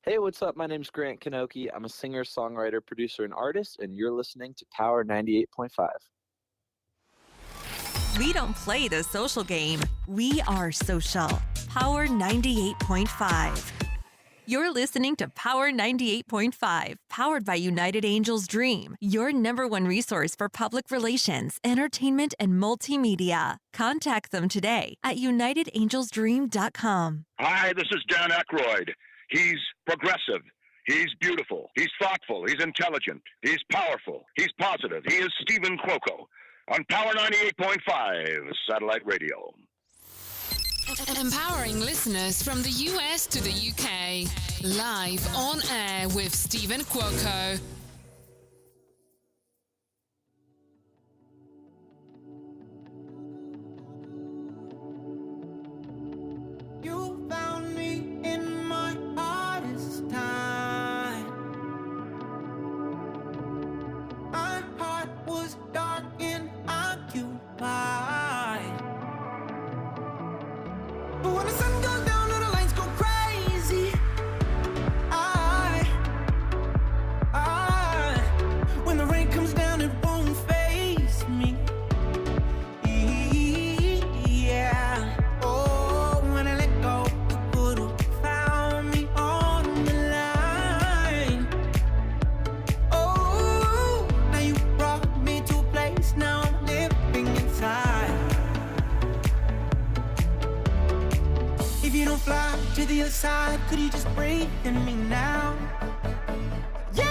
Hey, what's up? My name's Grant Kanoki. I'm a singer, songwriter, producer, and artist, and you're listening to Power 98.5. We don't play the social game. We are social. Power 98.5. You're listening to Power 98.5, powered by United Angels Dream, your number one resource for public relations, entertainment, and multimedia. Contact them today at unitedangelsdream.com. Hi, this is Dan Aykroyd. He's progressive. He's beautiful. He's thoughtful. He's intelligent. He's powerful. He's positive. He is Stephen Cuoco on Power 98.5 Satellite Radio. Empowering listeners from the US to the UK. Live on air with Stephen Cuoco. You found me in my hardest time. My heart was dark and occupied. But when the sun goes down and the lights go crazy, when the rain comes down, it won't faze me. Yeah. Oh, when I let go, you could've found me on the line. Oh, now you brought me to a place, now I'm living inside. If you don't fly to the other side, could you just breathe in me now? Yeah.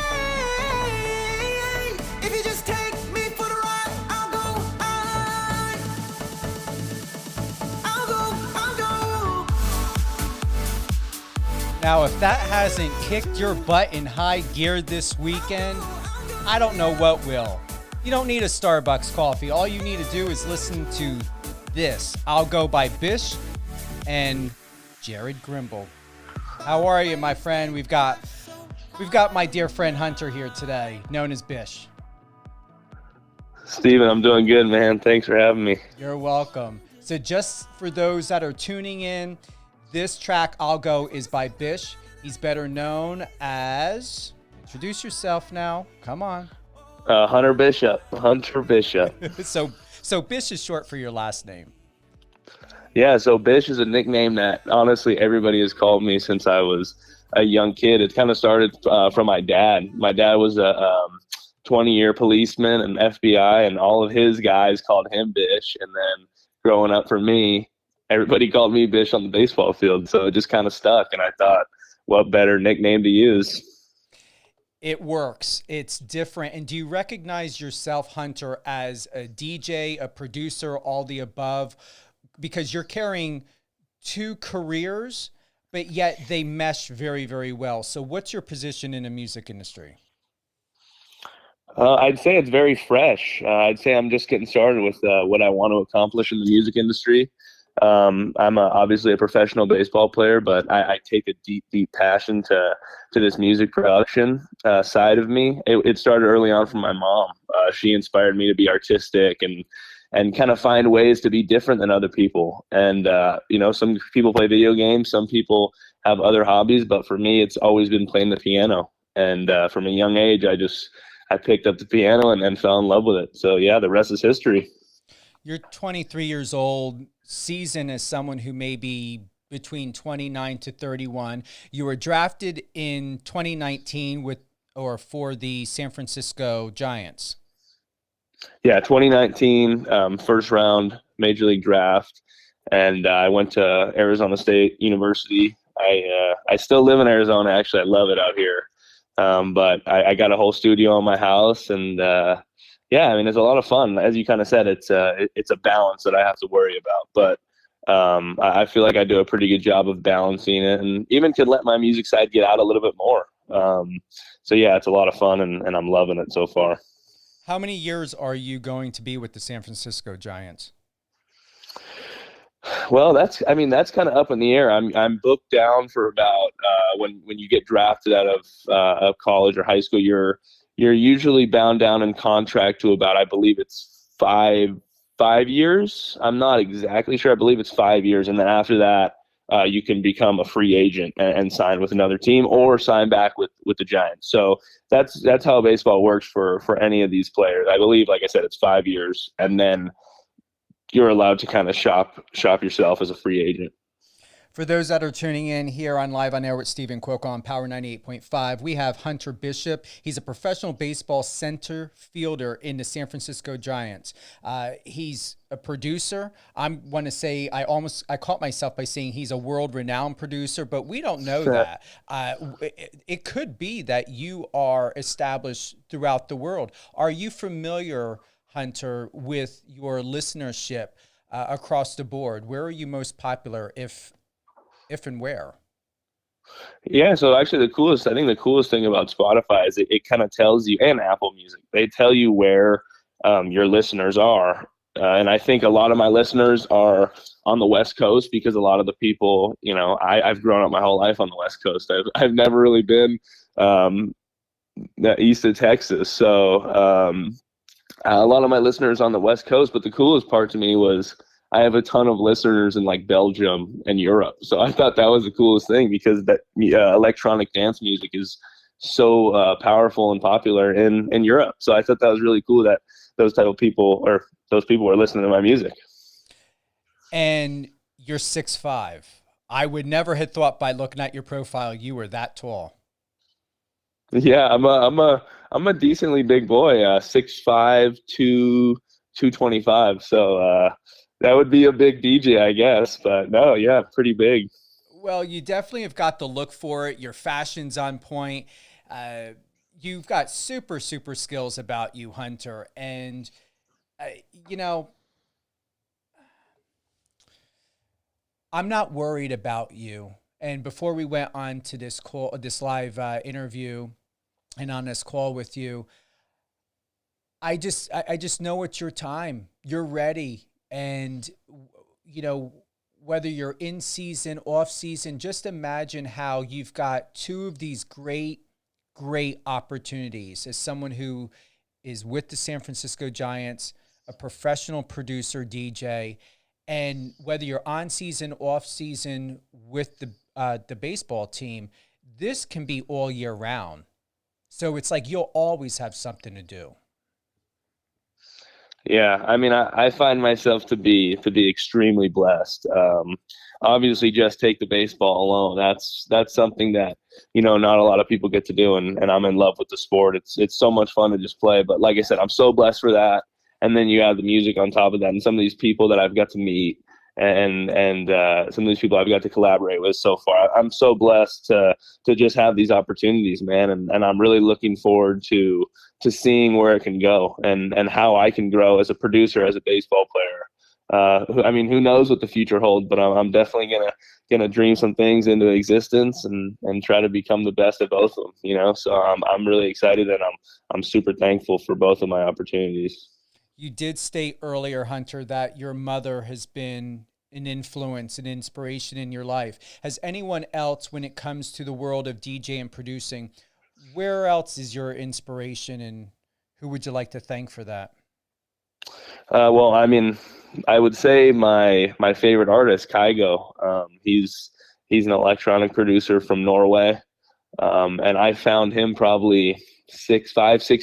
If you just take me for the ride, I'll go. I'll go. Now, if that hasn't kicked your butt in high gear this weekend, I don't know what will. You don't need a Starbucks coffee. All you need to do is listen to this. I'll Go by Bish and Jared Grimble. How are you, my friend? We've got my dear friend Hunter here today, known as Bish. Steven, I'm doing good, man. Thanks for having me. You're welcome. So just for those that are tuning in, this track, I'll Go, is by Bish. He's better known as... Introduce yourself now. Come on. Hunter Bishop. So Bish is short for your last name. Yeah, so Bish is a nickname that honestly everybody has called me since I was a young kid. It kind of started from my dad. My dad was a 20-year policeman and FBI, and all of his guys called him Bish. And then growing up for me, everybody called me Bish on the baseball field. So it just kind of stuck, and I thought, what better nickname to use? It works. It's different. And do you recognize yourself, Hunter, as a DJ, a producer, all the above? Because you're carrying two careers, but yet they mesh very, very well. So what's your position in the music industry? I'd say it's very fresh. I'd say I'm just getting started with what I want to accomplish in the music industry. I'm obviously a professional baseball player, but I take a deep, deep passion to this music production side of me. It started early on from my mom. She inspired me to be artistic and kind of find ways to be different than other people. And, some people play video games, some people have other hobbies, but for me, it's always been playing the piano. And from a young age, I picked up the piano and fell in love with it. So yeah, the rest is history. You're 23 years old, seasoned as someone who may be between 29 to 31. You were drafted in 2019 for the San Francisco Giants. Yeah, 2019, first round Major League draft, and I went to Arizona State University. I still live in Arizona. Actually, I love it out here, but I got a whole studio in my house, and it's a lot of fun. As you kind of said, it's a balance that I have to worry about, but I feel like I do a pretty good job of balancing it, and even could let my music side get out a little bit more. So yeah, it's a lot of fun, and I'm loving it so far. How many years are you going to be with the San Francisco Giants? Well, that's kind of up in the air. I'm booked down for about when you get drafted out of college or high school, you're usually bound down in contract to about, I believe it's five years. I'm not exactly sure. I believe it's 5 years, and then after that, you can become a free agent and sign with another team or sign back with the Giants. So that's how baseball works for any of these players. I believe, like I said, it's 5 years, and then you're allowed to kind of shop yourself as a free agent. For those that are tuning in here on Live on Air with Stephen Cuoco on Power 98.5, we have Hunter Bishop. He's a professional baseball center fielder in the San Francisco Giants. He's a producer. I want to say I caught myself by saying he's a world-renowned producer, but we don't know that. It could be that you are established throughout the world. Are you familiar, Hunter, with your listenership across the board? Where are you most popular, if and where? Yeah, so actually the coolest thing about Spotify is it kind of tells you, and Apple Music, they tell you where your listeners are. And I think a lot of my listeners are on the West Coast because a lot of the people, I've grown up my whole life on the West Coast. I've never really been east of Texas. So a lot of my listeners on the West Coast, but the coolest part to me was I have a ton of listeners in like Belgium and Europe. So I thought that was the coolest thing because that electronic dance music is so powerful and popular in Europe. So I thought that was really cool that those people were listening to my music. And you're 6'5". I would never have thought by looking at your profile you were that tall. Yeah, I'm a decently big boy, 6'5", 225. So that would be a big DJ, I guess. But no, yeah, pretty big. Well, you definitely have got the look for it. Your fashion's on point. You've got super skills about you, Hunter. And, I'm not worried about you. And before we went on to this live interview and on this call with you, I just know it's your time. You're ready. And, whether you're in season, off season, just imagine how you've got two of these great opportunities as someone who is with the San Francisco Giants, a professional producer, DJ, and whether you're on season, off season with the baseball team, this can be all year round. So it's like you'll always have something to do. Yeah, I mean, I find myself to be extremely blessed. Obviously, just take the baseball alone. That's something that not a lot of people get to do, and I'm in love with the sport. It's so much fun to just play. But like I said, I'm so blessed for that. And then you add the music on top of that, and some of these people that I've got to meet, and some of these people I've got to collaborate with so far. I'm so blessed to just have these opportunities, man, and I'm really looking forward to seeing where it can go and how I can grow as a producer, as a baseball player. I mean, who knows what the future holds, but I'm definitely gonna dream some things into existence and try to become the best at both of them. So I'm really excited, and I'm super thankful for both of my opportunities. You did state earlier, Hunter, that your mother has been an influence, an inspiration in your life. Has anyone else, when it comes to the world of DJ and producing, where else is your inspiration, and who would you like to thank for that? Well, I mean, I would say my favorite artist, Kygo. He's an electronic producer from Norway, and I found him probably 6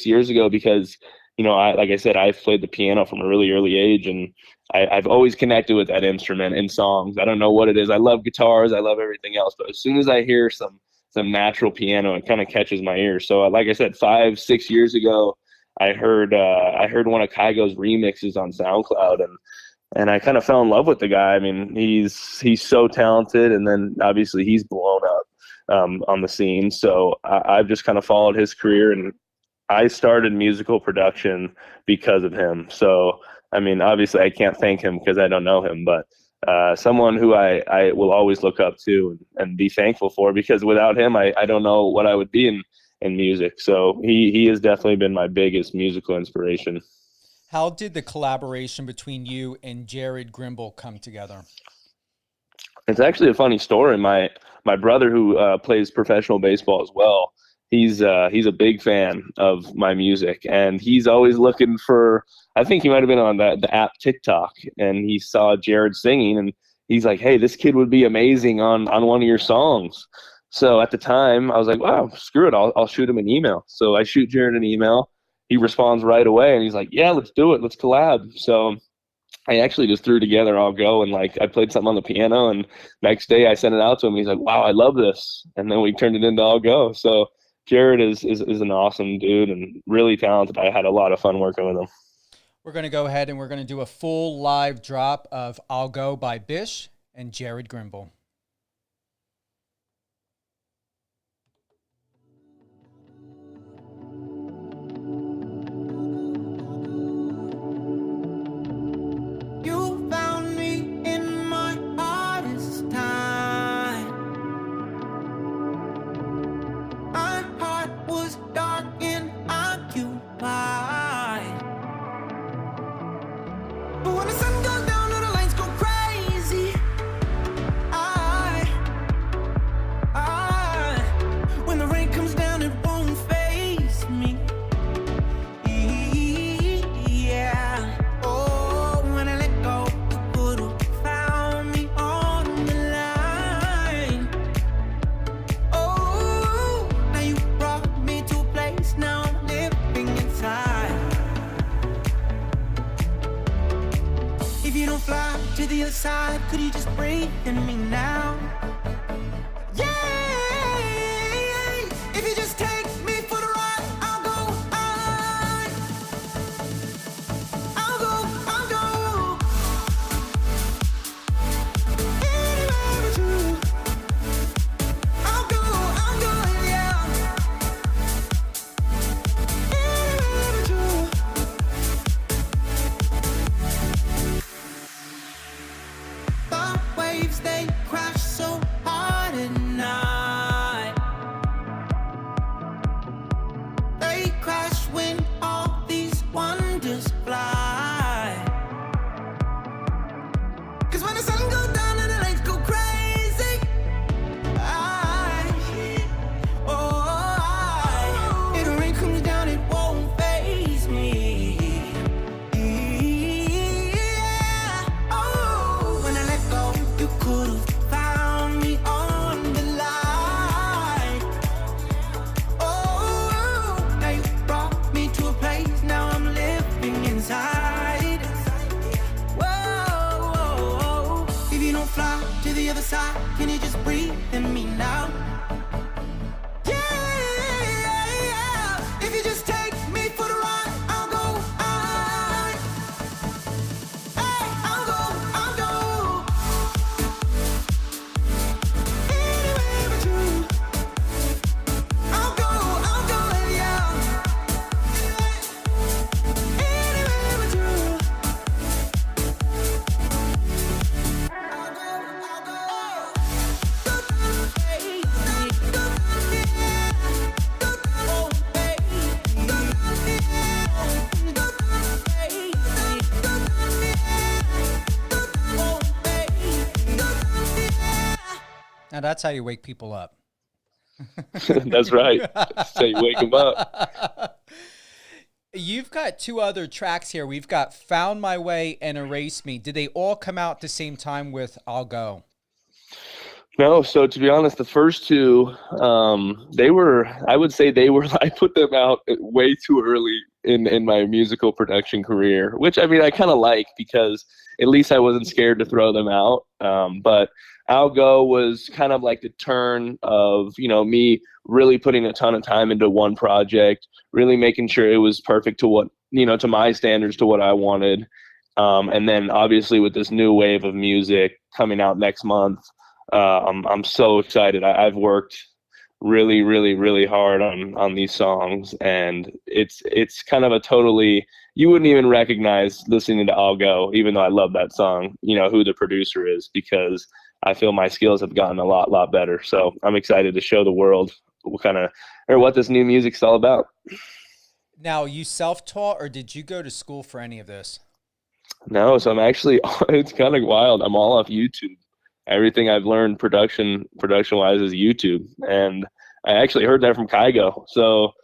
years ago because like I said, I've played the piano from a really early age, and I've always connected with that instrument in songs. I don't know what it is. I love guitars. I love everything else. But as soon as I hear some natural piano, it kind of catches my ear. So like I said, 5-6 years ago, I heard one of Kygo's remixes on SoundCloud, and I kind of fell in love with the guy. I mean, he's so talented, and then obviously he's blown up on the scene. So I've just kind of followed his career, and I started musical production because of him. So, I mean, obviously I can't thank him because I don't know him, but someone who I will always look up to and be thankful for, because without him, I don't know what I would be in music. So he has definitely been my biggest musical inspiration. How did the collaboration between you and Jared Grimble come together? It's actually a funny story. My brother, who plays professional baseball as well, he's a big fan of my music, and he's always looking for, I think he might have been on the app TikTok, and he saw Jared singing, and he's like, hey, this kid would be amazing on one of your songs. So at the time, I was like, wow, screw it. I'll shoot him an email. So I shoot Jared an email. He responds right away, and he's like, yeah, let's do it. Let's collab. So I actually just threw together I'll Go, and like I played something on the piano, and next day I sent it out to him. He's like, wow, I love this. And then we turned it into I'll Go. So Jared is an awesome dude and really talented. I had a lot of fun working with him. We're going to go ahead and we're going to do a full live drop of I'll Go by Bish and Jared Grimble. You found me in my hardest time. My heart was dark and occupied. But when the sun goes down and the lights go crazy, when the rain comes down, it won't faze me. Yeah. Oh, when I let go, you could have found me on the line. Oh, now you brought me to a place, now I'm living inside. If you don't fly to the other side, could you just breathe in me now? Yeah. If you just take me for the ride, I'll go. I'll go. Anywhere with you. I'll go, yeah. Anywhere with you. The waves, they crash so hard at night. They crash when all these wonders fly. 'Cause when the sun goes down and the lights go crazy, if the rain comes down, it won't faze me. Yeah. Oh, when I let go, you could have found me on the line. Oh, now you brought me to a place, now I'm living inside. Whoa, if you don't fly to the other side, can you just breathe in me now? Yeah, if you just take me for the ride, I'll go. I'll go. Anywhere with you. I'll go, yeah. Anywhere with you. I'll go. Now that's how you wake people up. That's right. So you wake them up. You've got two other tracks here. We've got Found My Way and Erase Me. Did they all come out at the same time with I'll Go? No, so to be honest, the first two, I would say I put them out way too early in my musical production career, which I mean, I kind of like because at least I wasn't scared to throw them out. But I'll Go was kind of like the turn of, me really putting a ton of time into one project, really making sure it was perfect to what, to my standards, to what I wanted. And then obviously with this new wave of music coming out next month, I'm so excited. I've worked really, really, really hard on these songs, and it's kind of a totally, you wouldn't even recognize listening to I'll Go, even though I love that song, who the producer is, because I feel my skills have gotten a lot better. So I'm excited to show the world what this new music's all about. Now, you self-taught, or did you go to school for any of this? No, so I'm actually, it's kind of wild. I'm all off YouTube. Everything I've learned production-wise is YouTube. And I actually heard that from Kygo. So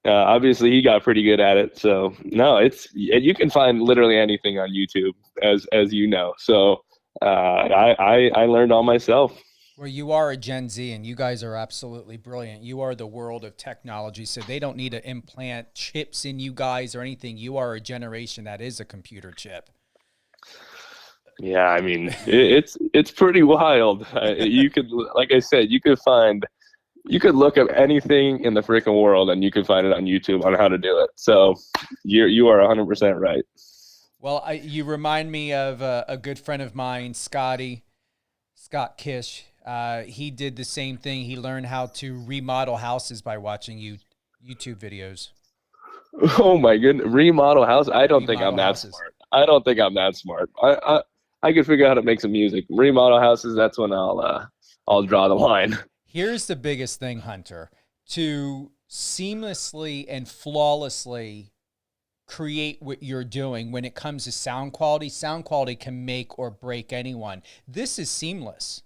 obviously he got pretty good at it. So no, you can find literally anything on YouTube, as you know. So I learned all myself. Well, you are a Gen Z, and you guys are absolutely brilliant. You are the world of technology, so they don't need to implant chips in you guys or anything. You are a generation that is a computer chip. Yeah, I mean, it's pretty wild. You could, like I said, you could look up anything in the freaking world, and you could find it on YouTube on how to do it. So you are 100% right. Well, you remind me of a good friend of mine, Scott Kish. He did the same thing. He learned how to remodel houses by watching YouTube videos. Oh my goodness, remodel house? I don't think I'm that smart. I don't think I'm that smart. I could figure out how to make some music. Remodel houses, that's when I'll draw the line. Here's the biggest thing, Hunter. To seamlessly and flawlessly create what you're doing when it comes to sound quality can make or break anyone. This is seamless.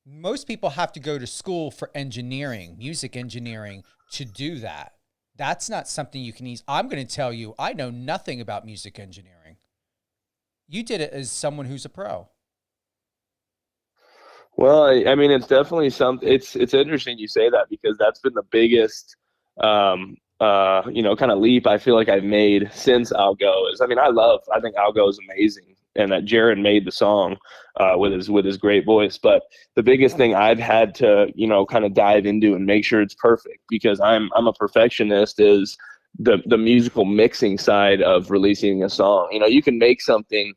Most people have to go to school for engineering, music engineering, to do that. That's not something you can ease. I'm going to tell you, I know nothing about music engineering. You did it as someone who's a pro. Well, I mean, it's definitely something. It's interesting you say that, because that's been the biggest, kind of leap I feel like I've made since Algo. I think Algo is amazing, and that Jared made the song with his great voice. But the biggest thing I've had to, kind of dive into and make sure it's perfect, because I'm a perfectionist, is the musical mixing side of releasing a song. You can make something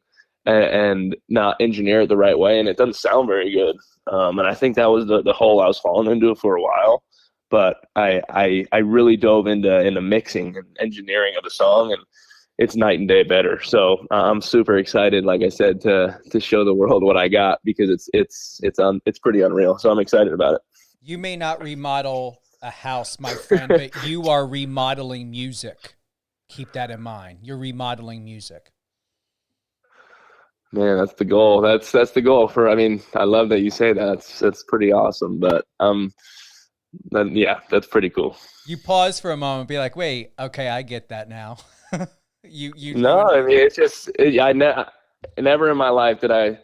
and not engineer it the right way, and it doesn't sound very good. And I think that was the hole I was falling into for a while. But I really dove into mixing and engineering of the song, and it's night and day better. So I'm super excited, like I said, to show the world what I got, because it's pretty unreal. So I'm excited about it. You may not remodel a house, my friend, but you are remodeling music. Keep that in mind. You're remodeling music. Man, that's the goal. That's the goal I love that you say that. That's pretty awesome. But that's pretty cool. You pause for a moment, be like, wait, okay, I get that now. No, I mean, it's just, never in my life did I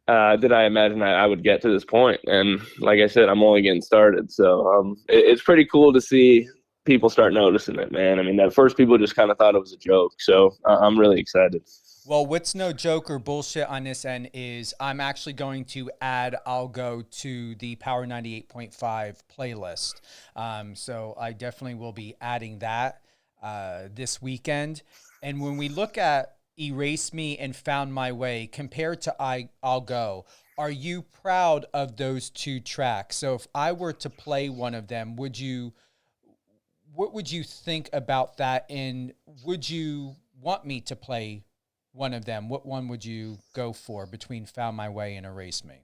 imagine I would get to this point. And like I said, I'm only getting started. So it's pretty cool to see people start noticing it, man. I mean, at first people just kind of thought it was a joke. So I'm really excited. Well, what's no joke or bullshit on this end is I'm actually going to add Algo to the Power 98.5 playlist. So I definitely will be adding that this weekend. And when we look at Erase Me and Found My Way compared to Algo, are you proud of those two tracks? So if I were to play one of them, what would you think about that? And would you want me to play one of them? What one would you go for between Found My Way and Erase Me?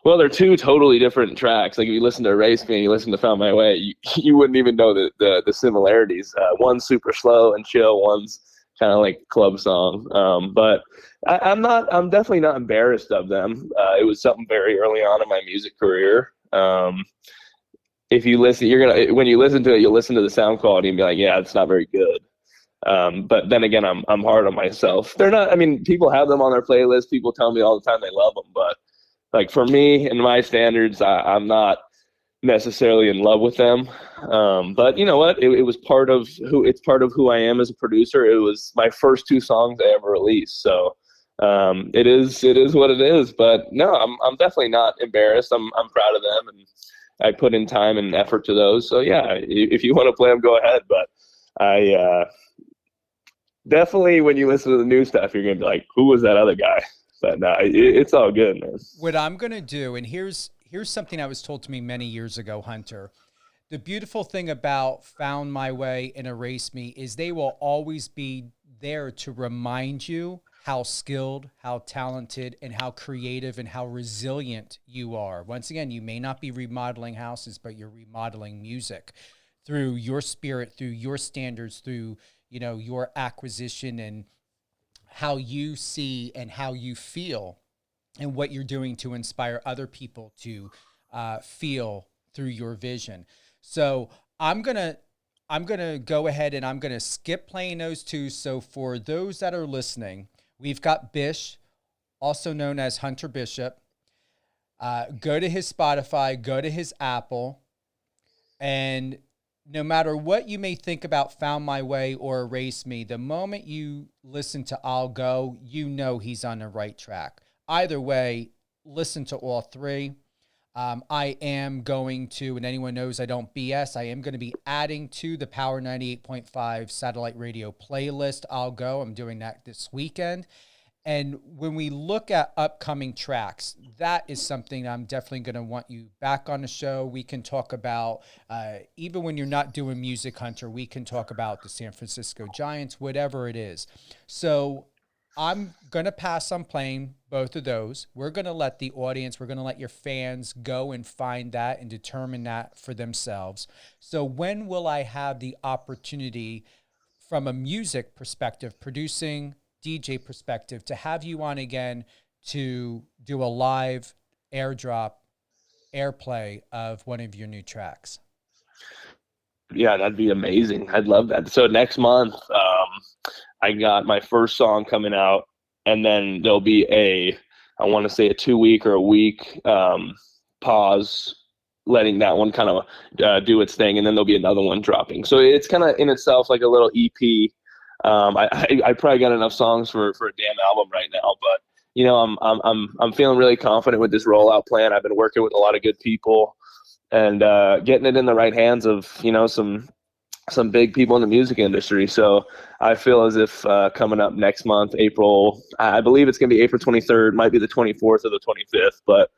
Well, they're two totally different tracks. Like if you listen to Erase Me and you listen to Found My Way, you wouldn't even know the similarities. One's super slow and chill. One's kind of like club song. But I'm definitely not embarrassed of them. It was something very early on in my music career. If you listen, when you listen to it, you'll listen to the sound quality and be like, yeah, it's not very good. But then again, I'm hard on myself. They're not, people have them on their playlist. People tell me all the time they love them, but like for me and my standards, I'm not necessarily in love with them. But you know what? It was part of who I am as a producer. It was my first two songs I ever released. So, it is what it is, but no, I'm definitely not embarrassed. I'm proud of them, and I put in time and effort to those. So yeah, if you want to play them, go ahead. But I, definitely, when you listen to the new stuff, you're going to be like, who was that other guy? But no, it's all good, man. What I'm going to do, and here's something that was told to me many years ago, Hunter. The beautiful thing about Found My Way and Erase Me is they will always be there to remind you how skilled, how talented, and how creative and how resilient you are. Once again, you may not be remodeling houses, but you're remodeling music through your spirit, through your standards, through your acquisition and how you see and how you feel and what you're doing to inspire other people to feel through your vision. So I'm going to go ahead and I'm going to skip playing those two. So for those that are listening, we've got Bish also known as Hunter Bishop. Go to his Spotify, go to his Apple, and no matter what you may think about Found My Way or Erase Me, the moment you listen to I'll Go, you know he's on the right track. Either way, listen to all three. I am going to, and anyone knows I don't BS, I am going to be adding to the Power 98.5 satellite radio playlist I'll Go. I'm doing that this weekend. And when we look at upcoming tracks, that is something I'm definitely going to want you back on the show. We can talk about, even when you're not doing Music Hunter, we can talk about the San Francisco Giants, whatever it is. So I'm going to pass on playing both of those. We're going to let the audience, we're going to let your fans go and find that and determine that for themselves. So when will I have the opportunity from a music perspective, producing, DJ perspective, to have you on again to do a live airdrop, airplay of one of your new tracks? Yeah, that'd be amazing. I'd love that. So next month, I got my first song coming out, and then there'll be I want to say a 2-week or a week pause, letting that one kind of do its thing, and then there'll be another one dropping. So it's kind of in itself like a little EP. I probably got enough songs for a damn album right now, but you know, I'm feeling really confident with this rollout plan. I've been working with a lot of good people, and getting it in the right hands of, you know, some big people in the music industry. So I feel as if coming up next month, April, I believe it's gonna be April 23rd, might be the 24th or the 25th, but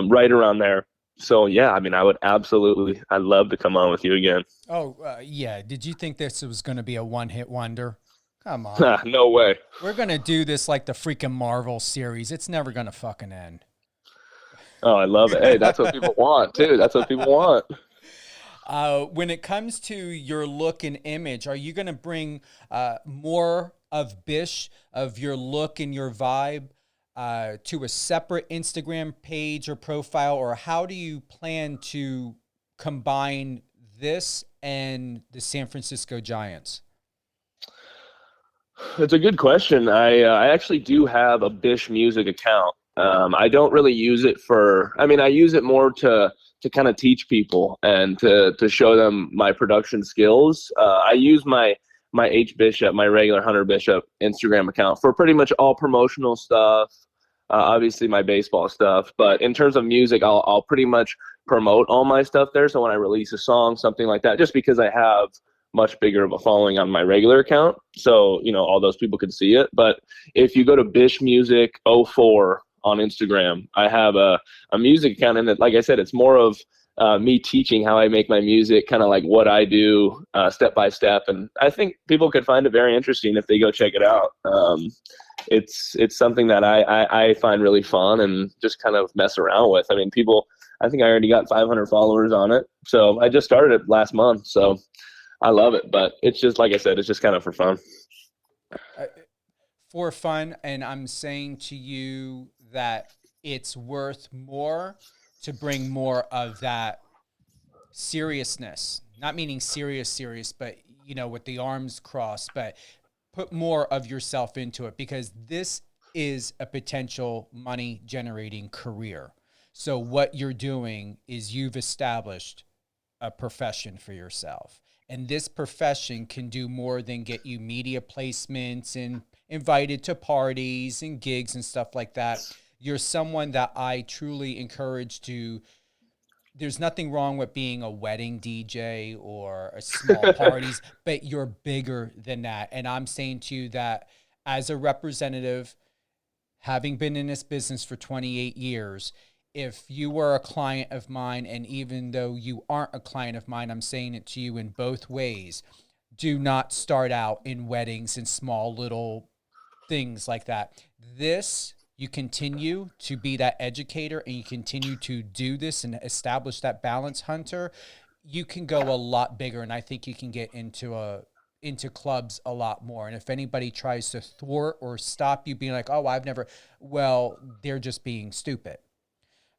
right around there. So yeah, I mean, I'd love to come on with you again. Oh, yeah. Did you think this was going to be a one-hit wonder? Come on. No way. We're going to do this like the freaking Marvel series. It's never going to fucking end. Oh, I love it. Hey, that's what people want too. That's what people want. When it comes to your look and image, are you going to bring more of Bish, of your look and your vibe, to a separate Instagram page or profile, or how do you plan to combine this and the San Francisco Giants? It's a good question. I actually do have a Bish Music account. I don't really use it I use it more to kind of teach people and to show them my production skills. I use my H Bishop, my regular Hunter Bishop Instagram account for pretty much all promotional stuff. Obviously my baseball stuff, but in terms of music, I'll pretty much promote all my stuff there. So when I release a song, something like that, just because I have much bigger of a following on my regular account, so you know, all those people can see it. But if you go to Bish Music 04 on Instagram, I have a music account, and like I said, it's more of me teaching how I make my music, kind of like what I do step by step, and I think people could find it very interesting if they go check it out. It's something that I find really fun and just kind of mess around with. I mean, I think I already got 500 followers on it, so I just started it last month, so I love it. But it's just, like I said, it's just kind of for fun. For fun, and I'm saying to you that it's worth more to bring more of that seriousness, not meaning serious, but, you know, with the arms crossed, but put more of yourself into it, because this is a potential money generating career. So what you're doing is you've established a profession for yourself, and this profession can do more than get you media placements and invited to parties and gigs and stuff like that. You're someone that I truly encourage to. There's nothing wrong with being a wedding DJ or a small parties, but you're bigger than that. And I'm saying to you that as a representative, having been in this business for 28 years, if you were a client of mine, and even though you aren't a client of mine, I'm saying it to you in both ways, do not start out in weddings and small little things like that. You continue to be that educator, and you continue to do this and establish that balance, Hunter, you can go a lot bigger. And I think you can get into clubs a lot more. And if anybody tries to thwart or stop you being like, oh, well, they're just being stupid,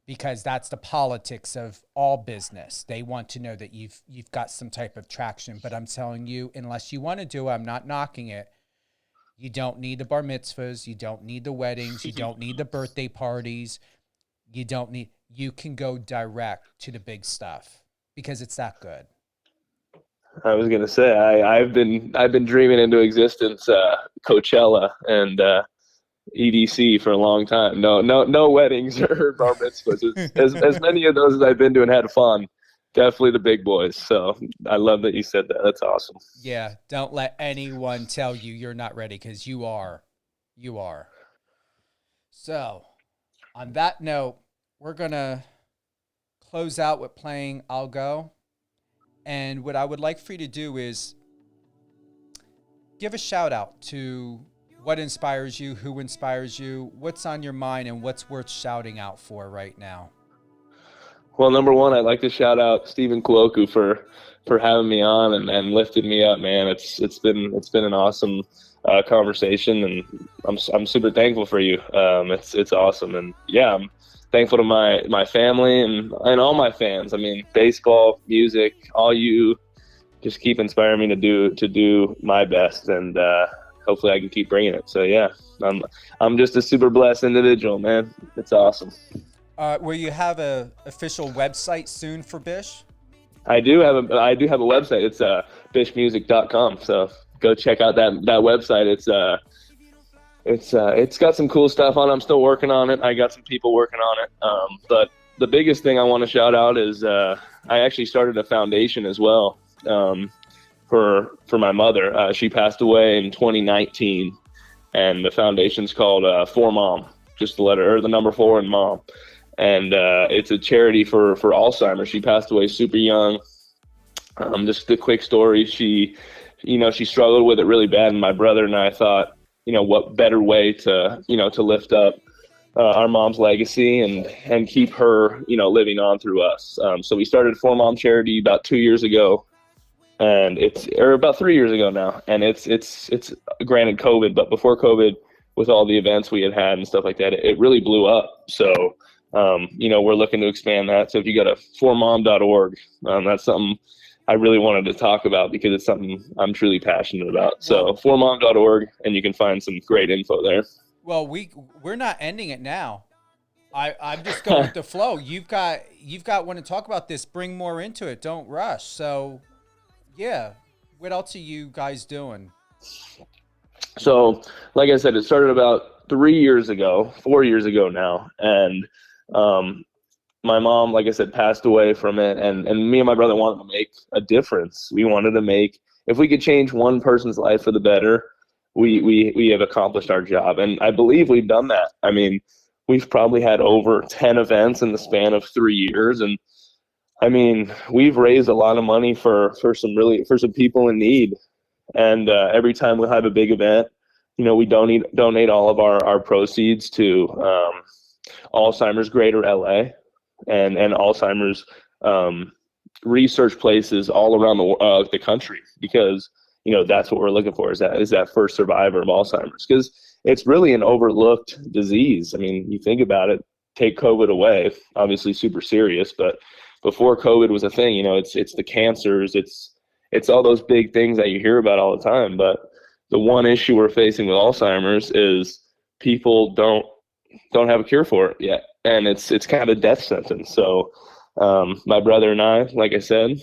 because that's the politics of all business. They want to know that you've got some type of traction. But I'm telling you, unless you want to do it, I'm not knocking it, You don't need the bar mitzvahs. You don't need the weddings. You don't need the birthday parties. You can go direct to the big stuff because it's that good. I was gonna say I've been dreaming into existence Coachella and EDC for a long time. No weddings or bar mitzvahs. As many of those as I've been to and had fun. Definitely the big boys. So I love that you said that. That's awesome. Yeah, don't let anyone tell you you're not ready because you are. You are. So on that note, we're going to close out with playing I'll Go. And what I would like for you to do is give a shout out to what inspires you, who inspires you, what's on your mind, and what's worth shouting out for right now. Well, number one, I'd like to shout out Stephen Kwoku for having me on and lifting me up, man. It's been an awesome conversation, and I'm super thankful for you. It's awesome, and yeah, I'm thankful to my family and all my fans. I mean, baseball, music, all you just keep inspiring me to do my best, and hopefully I can keep bringing it. So yeah, I'm just a super blessed individual, man. It's awesome. Will you have a official website soon for Bish? I do have a website. It's bishmusic.com. So go check out that website. It's got some cool stuff on it. I'm still working on it. I got some people working on it. But the biggest thing I want to shout out is I actually started a foundation as well for my mother. She passed away in 2019, and the foundation's called For Mom. Just the letter or the number 4 and Mom. And it's a charity for Alzheimer's. She passed away super young. Just a quick story. She struggled with it really bad. And my brother and I thought, what better way to lift up our mom's legacy and keep her, living on through us. So we started For Mom Charity about 2 years ago, and about 3 years ago now. And it's granted COVID, but before COVID, with all the events we had and stuff like that, it really blew up. So, we're looking to expand that. So if you go to formom.org, that's something I really wanted to talk about because it's something I'm truly passionate about. So formom.org, and you can find some great info there. Well, we're not ending it now. I'm just going with the flow. You've got want to talk about this, bring more into it. Don't rush. So yeah. What else are you guys doing? So, like I said, it started about 4 years ago now. And my mom, like I said, passed away from it. And me and my brother wanted to make a difference. We wanted to if we could change one person's life for the better, we have accomplished our job. And I believe we've done that. I mean, we've probably had over 10 events in the span of 3 years. And I mean, we've raised a lot of money for some people in need. And every time we'll have a big event, we donate all of our proceeds to Alzheimer's Greater LA and Alzheimer's research places all around the country, because that's what we're looking for is that first survivor of Alzheimer's, because it's really an overlooked disease. I mean, you think about it, take COVID away, obviously super serious, but before COVID was a thing, it's the cancers, it's all those big things that you hear about all the time. But the one issue we're facing with Alzheimer's is people don't have a cure for it yet. And it's kind of a death sentence. So my brother and I, like I said,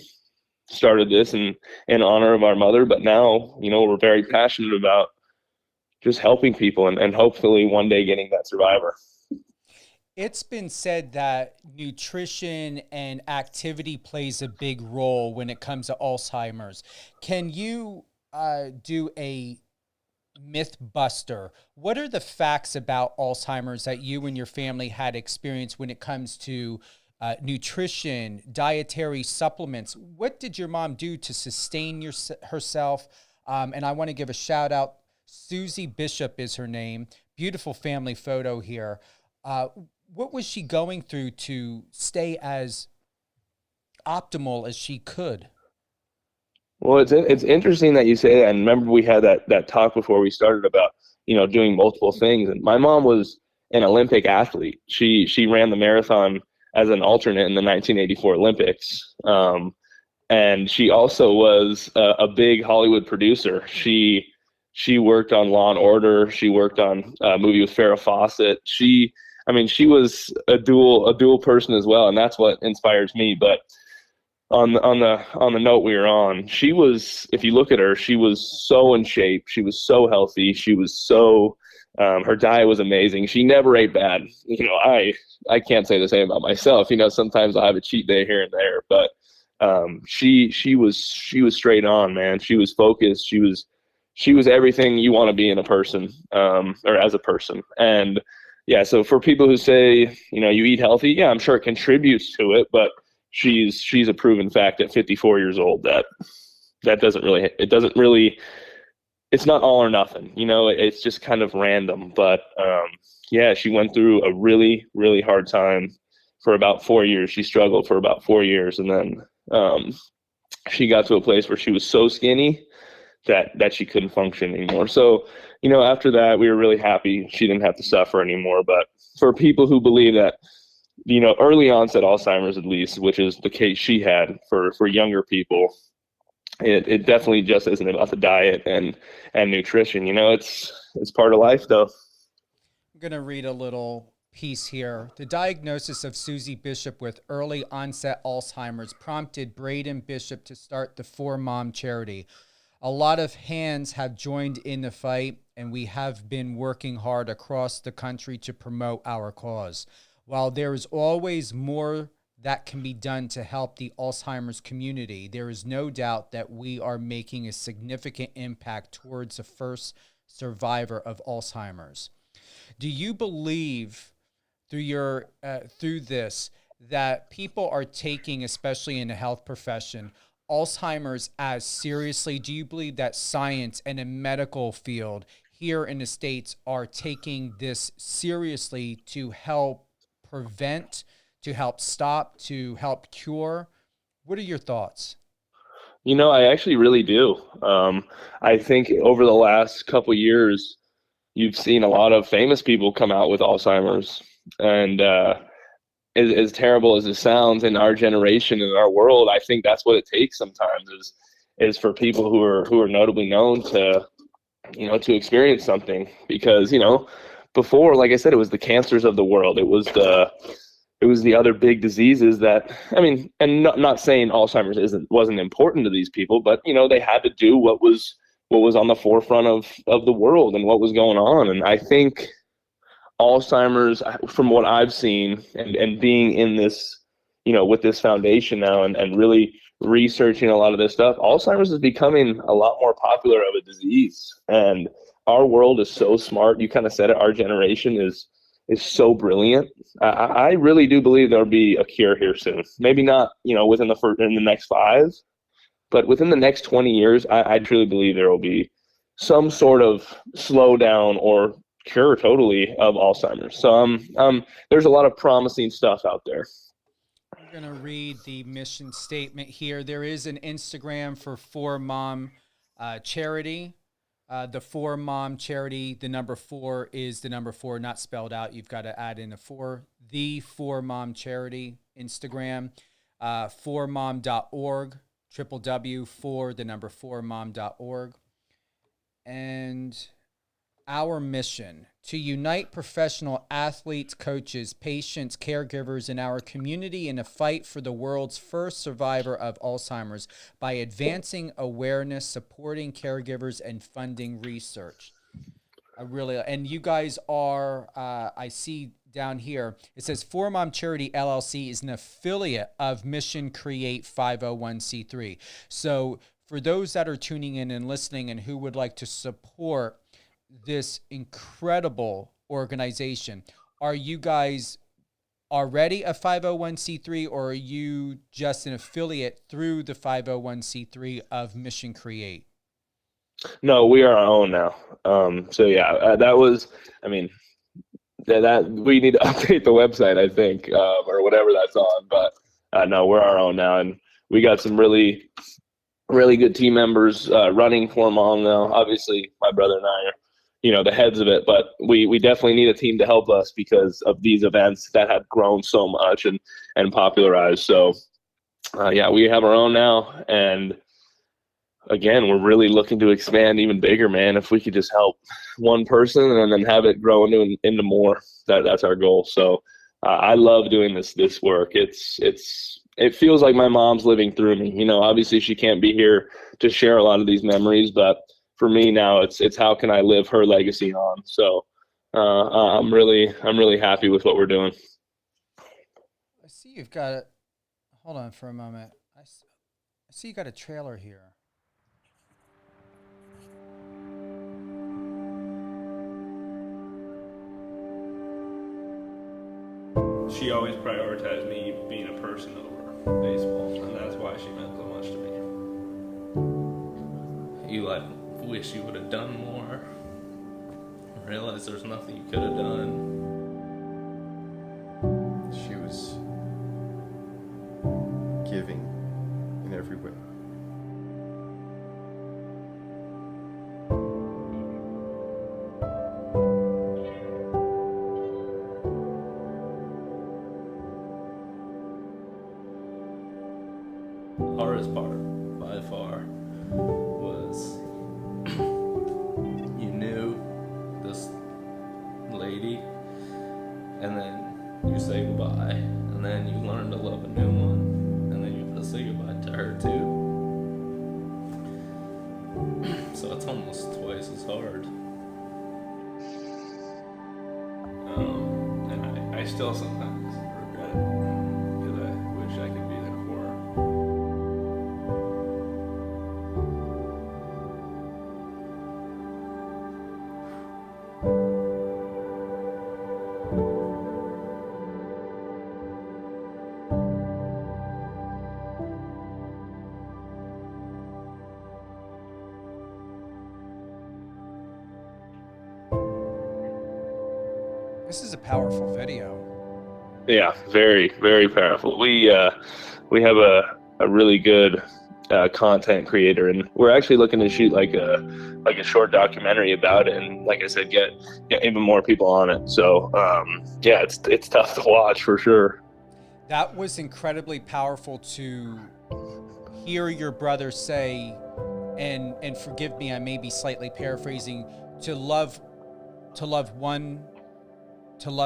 started this in honor of our mother. But now, we're very passionate about just helping people and hopefully one day getting that survivor. It's been said that nutrition and activity plays a big role when it comes to Alzheimer's. Can you do a myth buster? What are the facts about Alzheimer's that you and your family had experienced when it comes to nutrition, dietary supplements? What did your mom do to sustain herself? And I want to give a shout out. Susie Bishop is her name. Beautiful family photo here. What was she going through to stay as optimal as she could? Well, it's interesting that you say that. And remember, we had that talk before we started about, doing multiple things. And my mom was an Olympic athlete. She ran the marathon as an alternate in the 1984 Olympics. And she also was a big Hollywood producer. She She worked on Law and Order. She worked on a movie with Farrah Fawcett. She was a dual person as well, and that's what inspires me. But on the note we were on, she was, if you look at her, she was so in shape. She was so healthy. She was so her diet was amazing. She never ate bad. I can't say the same about myself. Sometimes I have a cheat day here and there, but she was straight on, man. She was focused. She was everything you want to be in a person, or as a person. And yeah, so for people who say, you eat healthy, yeah, I'm sure it contributes to it, but she's a proven fact at 54 years old that doesn't really, it's not all or nothing, it's just kind of random. But yeah, she went through a really, really hard time for about 4 years. She struggled for about 4 years. And then she got to a place where she was so skinny that she couldn't function anymore. So, after that, we were really happy she didn't have to suffer anymore. But for people who believe that, early onset Alzheimer's, at least, which is the case she had for younger people, it definitely just isn't about the diet and nutrition. It's part of life, though. I'm going to read a little piece here. The diagnosis of Susie Bishop with early onset Alzheimer's prompted Braden Bishop to start the 4Mom charity. A lot of hands have joined in the fight, and we have been working hard across the country to promote our cause. While there is always more that can be done to help the Alzheimer's community, there is no doubt that we are making a significant impact towards the first survivor of Alzheimer's. Do you believe through this that people are taking, especially in the health profession, Alzheimer's as seriously? Do you believe that science and a medical field here in the States are taking this seriously to help prevent, to help stop, to help cure? What are your thoughts? I actually really do. I think over the last couple years, you've seen a lot of famous people come out with Alzheimer's. And as terrible as it sounds, in our generation, in our world, I think that's what it takes sometimes is for people who are notably known to, to experience something. Because, before, like I said, it was the cancers of the world. It was the other big diseases that, and not saying Alzheimer's wasn't important to these people, but, they had to do what was on the forefront of the world and what was going on. And I think Alzheimer's, from what I've seen and being in this, with this foundation now and really researching a lot of this stuff, Alzheimer's is becoming a lot more popular of a disease. And our world is so smart. You kind of said it. Our generation is so brilliant. I really do believe there'll be a cure here soon. Maybe not, in the next 5, but within the next 20 years, I truly believe there will be some sort of slowdown or cure totally of Alzheimer's. So there's a lot of promising stuff out there. I'm going to read the mission statement here. There is an Instagram for 4Mom charity. The 4Mom charity, the number 4 is the number 4, not spelled out. You've got to add in a 4. The 4Mom charity Instagram, 4mom.org, www.4, the number 4mom.org. And our mission: to unite professional athletes, coaches, patients, caregivers in our community in a fight for the world's first survivor of Alzheimer's by advancing awareness, supporting caregivers, and funding research. And you guys are, I see down here, it says 4Mom Charity LLC is an affiliate of Mission Create 501c3. So for those that are tuning in and listening and who would like to support this incredible organization, are you guys already a 501c3, or are you just an affiliate through the 501c3 of Mission Create? No, we are our own now. So yeah, that was, that we need to update the website, I think, or whatever that's on. But no, we're our own now, and we got some really, really good team members running 4Mom now. Obviously, my brother and I are, the heads of it, but we definitely need a team to help us because of these events that have grown so much and popularized. So yeah, we have our own now, and again, we're really looking to expand even bigger, man. If we could just help one person and then have it grow into more, that's our goal. So I love doing this work. It feels like my mom's living through me. You know, obviously she can't be here to share a lot of these memories, but for me now, it's how can I live her legacy on. So I'm really happy with what we're doing. I see you've got it. Hold on for a moment. I see you got a trailer here. She always prioritized me being a person over baseball, and that's why she meant so much to me. You wish you would have done more. Realize there's nothing you could have done. She was giving in every way. Hardest part by far was you knew this lady and then you say goodbye and then you learn to love a new one and then you have to say goodbye to her too. So it's almost twice as hard. And I still sometimes regret it because I wish I could be there for her. This is a powerful video. Yeah, very, very powerful. We have a really good content creator, and we're actually looking to shoot like a short documentary about it, and like I said, get even more people on it. So yeah, it's tough to watch for sure. That was incredibly powerful to hear your brother say, and forgive me, I may be slightly paraphrasing, to love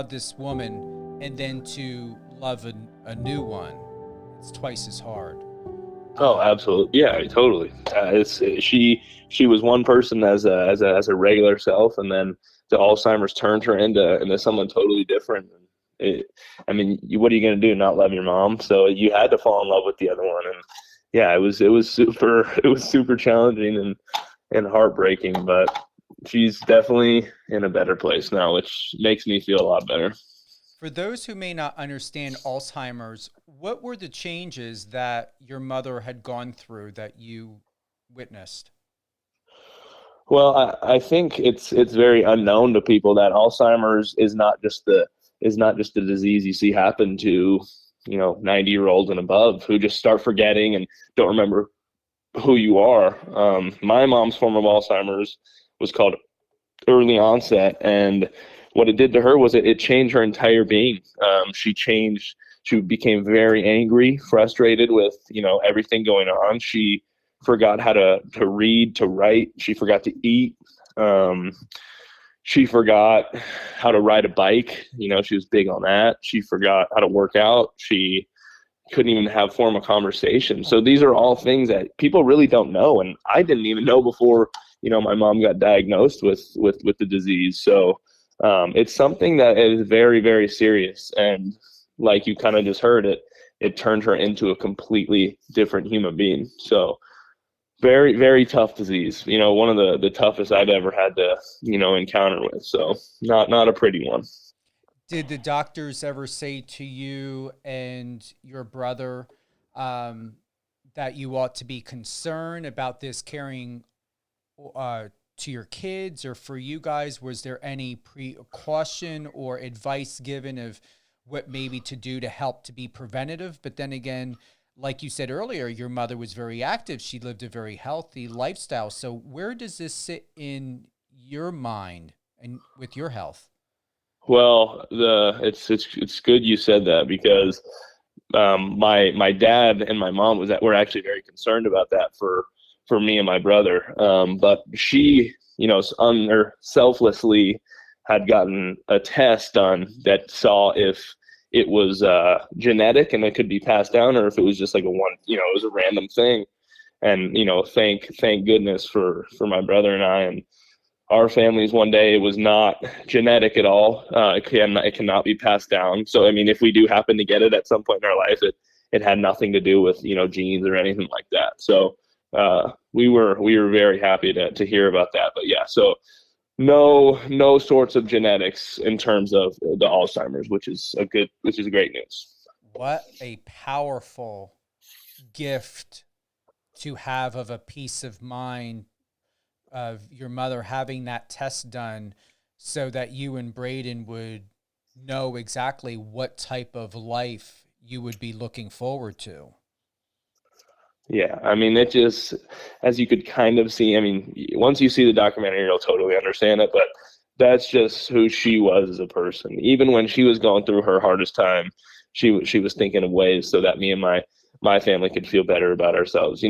this woman and then to love a new one. It's twice as hard. Oh, absolutely. Yeah, totally. She was one person as a regular self, and then the Alzheimer's turned her into someone totally different. What are you going to do? Not love your mom? So you had to fall in love with the other one, and yeah, it was super challenging and heartbreaking, but she's definitely in a better place now, which makes me feel a lot better. For those who may not understand Alzheimer's, what were the changes that your mother had gone through that you witnessed? Well, I think it's very unknown to people that Alzheimer's is not just the disease you see happen to 90-year-olds and above who just start forgetting and don't remember who you are. My mom's form of Alzheimer's was called early onset, and what it did to her was it changed her entire being. She became very angry, frustrated with everything going on. She forgot how to read, to write. She forgot to eat. She forgot how to ride a bike. She was big on that. She forgot how to work out. She couldn't even form a conversation. So these are all things that people really don't know, and I didn't even know before my mom got diagnosed with the disease. So it's something that is very, very serious, and like you kind of just heard, it turned her into a completely different human being. So very, very tough disease. One of the toughest I've ever had to encounter with. So not a pretty one. Did the doctors ever say to you and your brother that you ought to be concerned about this carrying to your kids, or for you guys? Was there any precaution or advice given of what maybe to do to help to be preventative? But then again, like you said earlier, your mother was very active. She lived a very healthy lifestyle. So where does this sit in your mind and with your health? Well, it's good you said that, because my dad and my mom were actually very concerned about that for for me and my brother. But she, or selflessly had gotten a test done that saw if it was genetic and it could be passed down, or if it was just like it was a random thing. And thank goodness for my brother and I and our families. One day, it was not genetic at all. It cannot be passed down. So I mean, if we do happen to get it at some point in our life, it had nothing to do with genes or anything like that. So we were very happy to hear about that. But yeah, so no sorts of genetics in terms of the Alzheimer's, which is great news. What a powerful gift to have of a peace of mind of your mother having that test done so that you and Braden would know exactly what type of life you would be looking forward to. Yeah, I mean, it just, as you could kind of see, I mean, once you see the documentary, you'll totally understand it, but that's just who she was as a person. Even when she was going through her hardest time, she was thinking of ways so that me and my family could feel better about ourselves.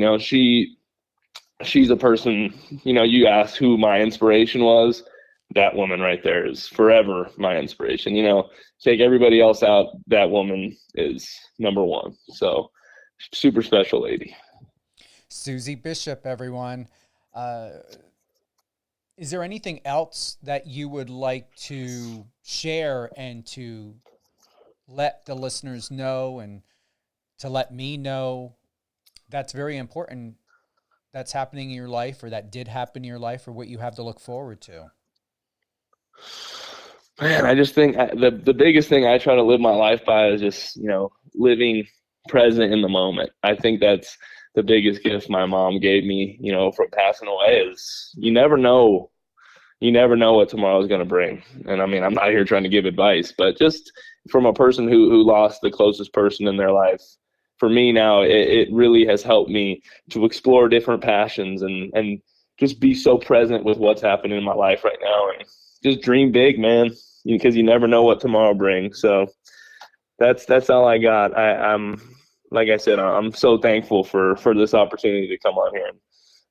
She's a person, you asked who my inspiration was. That woman right there is forever my inspiration. Take everybody else out, that woman is number one. So super special lady. Susie Bishop, everyone. Is there anything else that you would like to share and to let the listeners know and to let me know that's very important, that's happening in your life, or that did happen in your life, or what you have to look forward to? Man, I just think the biggest thing I try to live my life by is just, living present in the moment. I think that's the biggest gift my mom gave me, from passing away, is you never know what tomorrow is going to bring. And I mean, I'm not here trying to give advice, but just from a person who lost the closest person in their life, for me now, it really has helped me to explore different passions and just be so present with what's happening in my life right now, and just dream big, man, because you never know what tomorrow brings. So that's all I got. I'm like I said, I'm so thankful for this opportunity to come on here. And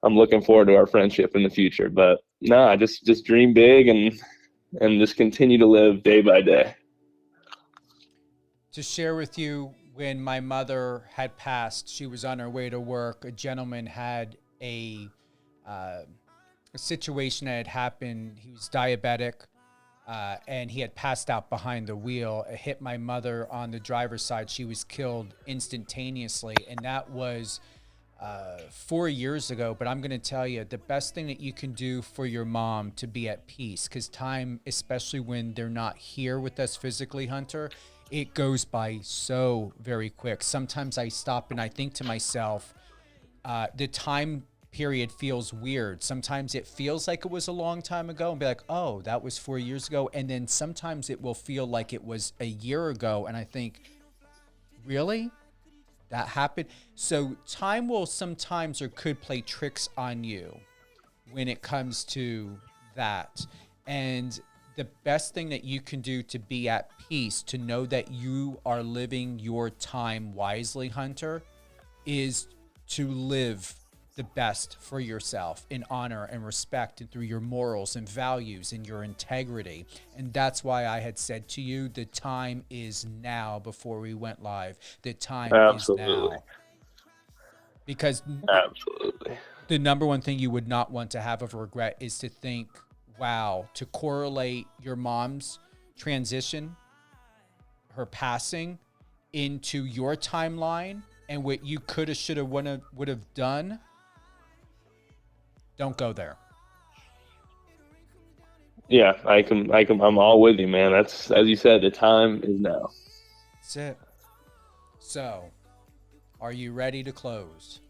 I'm looking forward to our friendship in the future. But no, I just dream big and just continue to live day by day. To share with you, when my mother had passed, she was on her way to work. A gentleman had a situation that had happened. He was diabetic, and he had passed out behind the wheel. It hit my mother on the driver's side. She was killed instantaneously, and that was 4 years ago. But I'm going to tell you, the best thing that you can do for your mom to be at peace, because time, especially when they're not here with us physically, Hunter, it goes by so very quick. Sometimes I stop and I think to myself, the time period feels weird. Sometimes it feels like it was a long time ago and be like, oh, that was 4 years ago. And then sometimes it will feel like it was a year ago. And I think, really? That happened? So time will sometimes or could play tricks on you when it comes to that. And the best thing that you can do to be at peace, to know that you are living your time wisely, Hunter, is to live the best for yourself in honor and respect, and through your morals and values and your integrity. And that's why I had said to you, the time is now before we went live. The time is now. Because the number one thing you would not want to have of regret is to think, wow, to correlate your mom's transition, her passing, into your timeline and what you coulda, shoulda, would have done. Don't go there. Yeah, I'm all with you, man. That's, as you said, the time is now. That's it. So, are you ready to close?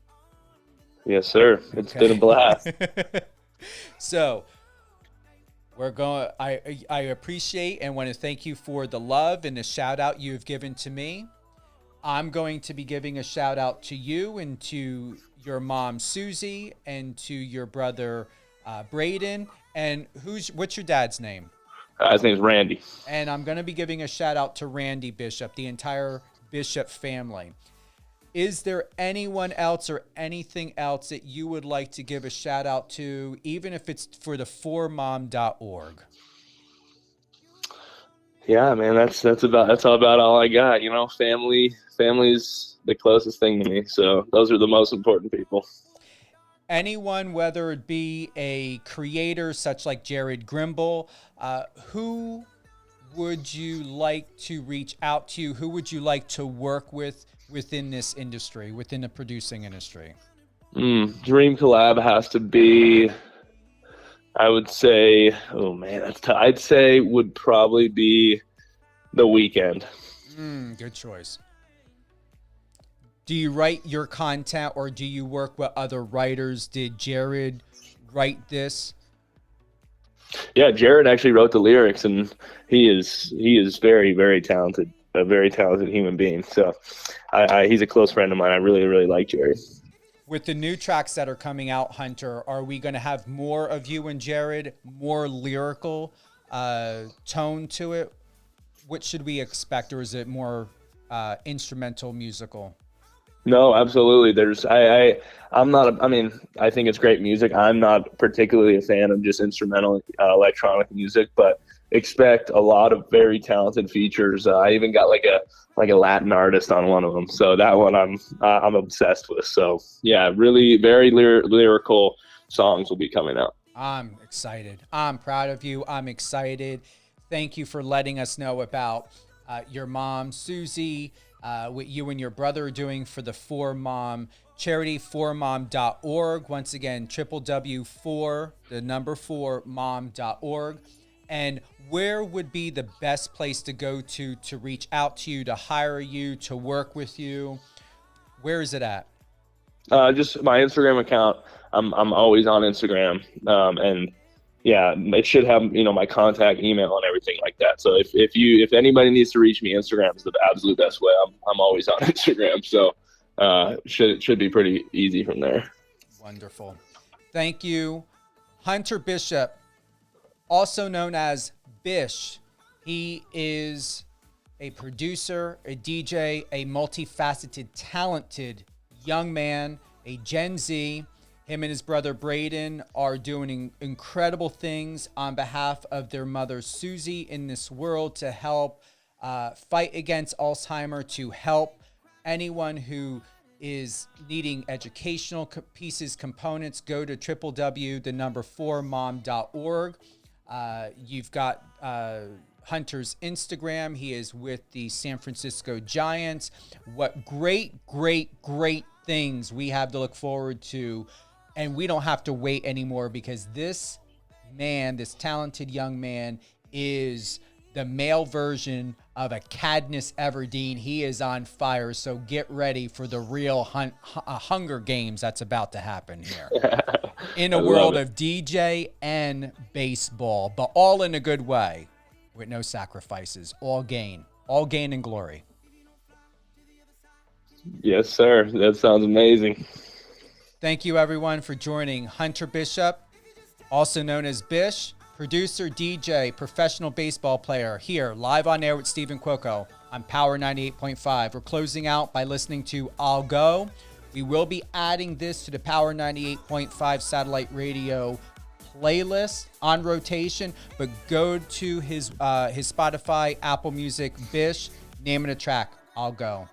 Yes, sir. It's been a blast. So, we're going. I appreciate and want to thank you for the love and the shout out you've given to me. I'm going to be giving a shout out to you and to your mom Susie and to your brother Braden. And what's your dad's name? His name's Randy. And I'm going to be giving a shout out to Randy Bishop, the entire Bishop family. Is there anyone else or anything else that you would like to give a shout out to, even if it's for the 4mom.org? Yeah, man, that's about all I got. You know, family's the closest thing to me. So those are the most important people. Anyone, whether it be a creator such like Jared Grimble, who would you like to reach out to? Who would you like to work with within this industry, within the producing industry? Dream collab has to be, I would say, oh man, that's tough. I'd say would probably be The Weeknd. Good choice. Do you write your content or do you work with other writers? Did Jared write this? Yeah, Jared actually wrote the lyrics, and he is very, very talented, a very talented human being. So he's a close friend of mine. I really, really like Jared. With the new tracks that are coming out, Hunter, are we going to have more of you and Jared, more lyrical tone to it? What should we expect, or is it more instrumental, musical? No, absolutely. I think it's great music. I'm not particularly a fan of just instrumental electronic music, but expect a lot of very talented features. I even got like a Latin artist on one of them. So that one I'm obsessed with. So yeah, really very lyrical songs will be coming out. I'm excited. I'm proud of you. I'm excited. Thank you for letting us know about your mom, Susie, what you and your brother are doing for the 4Mom charity, 4mom.org. Once again, www.4mom.org. And where would be the best place to go to reach out to you, to hire you, to work with you? Where is it at? Just my Instagram account. I'm always on Instagram. And yeah, it should have, my contact email and everything like that. So if anybody needs to reach me, Instagram is the absolute best way. I'm always on Instagram. So it should be pretty easy from there. Wonderful. Thank you. Hunter Bishop, also known as Bish. He is a producer, a DJ, a multifaceted, talented young man, a Gen Z. Him and his brother Braden are doing incredible things on behalf of their mother Susie in this world to help fight against Alzheimer's, to help anyone who is needing educational pieces, components. Go to www.4mom.org. You've got Hunter's Instagram. He is with the San Francisco Giants. What great things we have to look forward to. And we don't have to wait anymore, because this man, this talented young man, is the male version of a Katniss Everdeen. He is on fire. So get ready for the real Hunger Games that's about to happen here. In a world of DJ and baseball, but all in a good way, with no sacrifices. All gain and glory. Yes, sir. That sounds amazing. Thank you, everyone, for joining Hunter Bishop, also known as Bish, producer, DJ, professional baseball player, here live on air with Stephen Cuoco on Power 98.5. We're closing out by listening to I'll Go. We will be adding this to the Power 98.5 satellite radio playlist on rotation, but go to his Spotify, Apple Music, Bish, name of the track, I'll Go.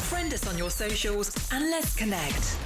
Friend us on your socials and let's connect.